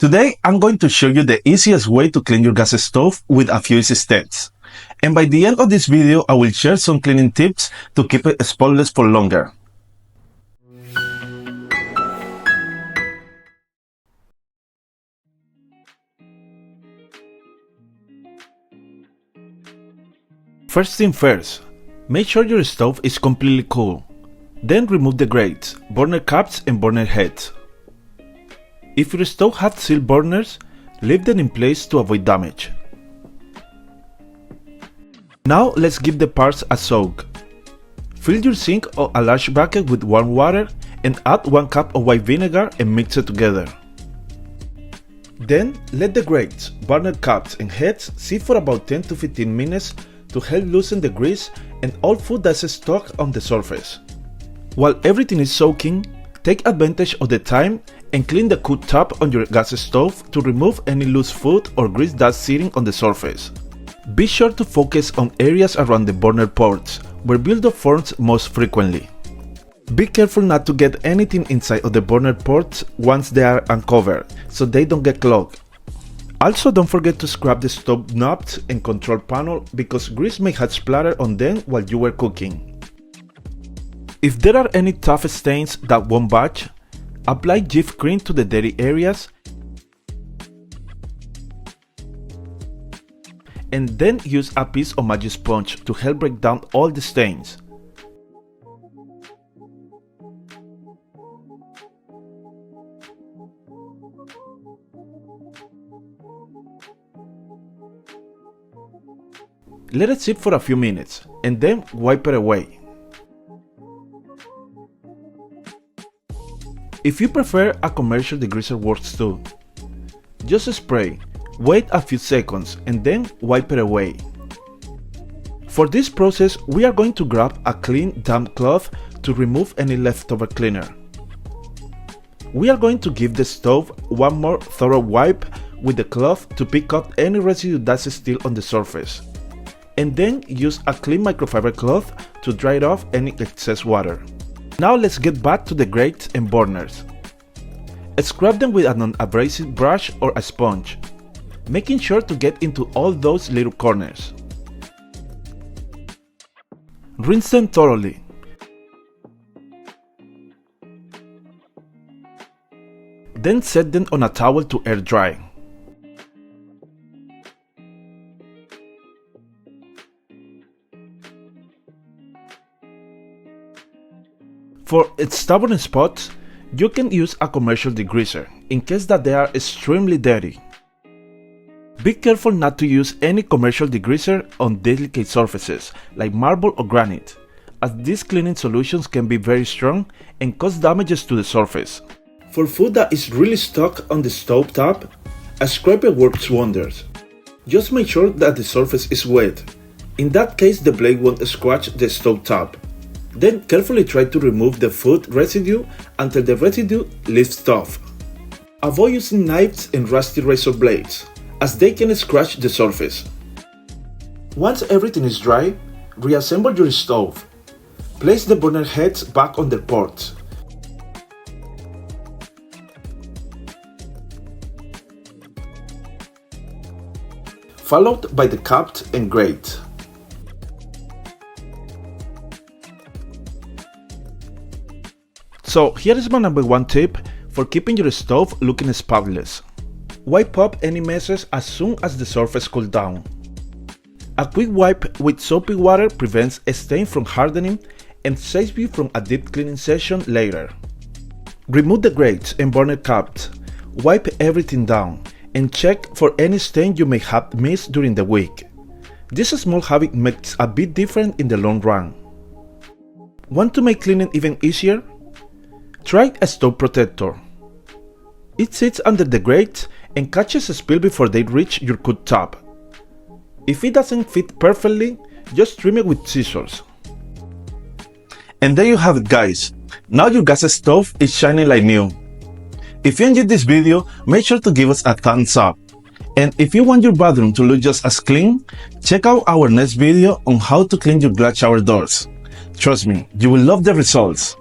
Today, I'm going to show you the easiest way to clean your gas stove with a few easy steps. And by the end of this video, I will share some cleaning tips to keep it spotless for longer. First thing first, make sure your stove is completely cool. Then remove the grates, burner caps and burner heads. If your stove has sealed burners, leave them in place to avoid damage. Now let's give the parts a soak. Fill your sink or a large bucket with warm water and add 1 cup of white vinegar and mix it together. Then let the grates, burner caps and heads sit for about 10 to 15 minutes to help loosen the grease and all food that's stuck on the surface. While everything is soaking, take advantage of the time and clean the cooktop on your gas stove to remove any loose food or grease that's sitting on the surface. Be sure to focus on areas around the burner ports, where buildup forms most frequently. Be careful not to get anything inside of the burner ports once they are uncovered, so they don't get clogged. Also, don't forget to scrub the stove knobs and control panel because grease may have splattered on them while you were cooking. If there are any tough stains that won't budge, apply Jif cream to the dirty areas and then use a piece of magic sponge to help break down all the stains. Let it sit for a few minutes and then wipe it away. If you prefer a commercial degreaser works too. Just spray, wait a few seconds and then wipe it away. For this process, we are going to grab a clean damp cloth to remove any leftover cleaner. We are going to give the stove one more thorough wipe with the cloth to pick up any residue that's still on the surface. And then use a clean microfiber cloth to dry off any excess water. Now let's get back to the grates and burners. Scrub them with a non-abrasive brush or a sponge, making sure to get into all those little corners. Rinse them thoroughly. Then set them on a towel to air dry. For stubborn spots, you can use a commercial degreaser in case that they are extremely dirty. Be careful not to use any commercial degreaser on delicate surfaces like marble or granite, as these cleaning solutions can be very strong and cause damages to the surface. For food that is really stuck on the stove top, a scraper works wonders. Just make sure that the surface is wet. In that case, the blade won't scratch the stove top. Then carefully try to remove the food residue until the residue lifts off. Avoid using knives and rusty razor blades, as they can scratch the surface. Once everything is dry, reassemble your stove. Place the burner heads back on their ports. Followed by the caps and grates. So here is my number 1 tip for keeping your stove looking spotless. Wipe up any messes as soon as the surface cools down. A quick wipe with soapy water prevents a stain from hardening and saves you from a deep cleaning session later. Remove the grates and burner caps, wipe everything down, and check for any stain you may have missed during the week. This small habit makes a big difference in the long run. Want to make cleaning even easier? Try a stove protector. It sits under the grates and catches a spill before they reach your cooktop. If it doesn't fit perfectly, just trim it with scissors. And there you have it, guys. Now your gas stove is shining like new. If you enjoyed this video, make sure to give us a thumbs up. And if you want your bathroom to look just as clean, check out our next video on how to clean your glass shower doors. Trust me, you will love the results.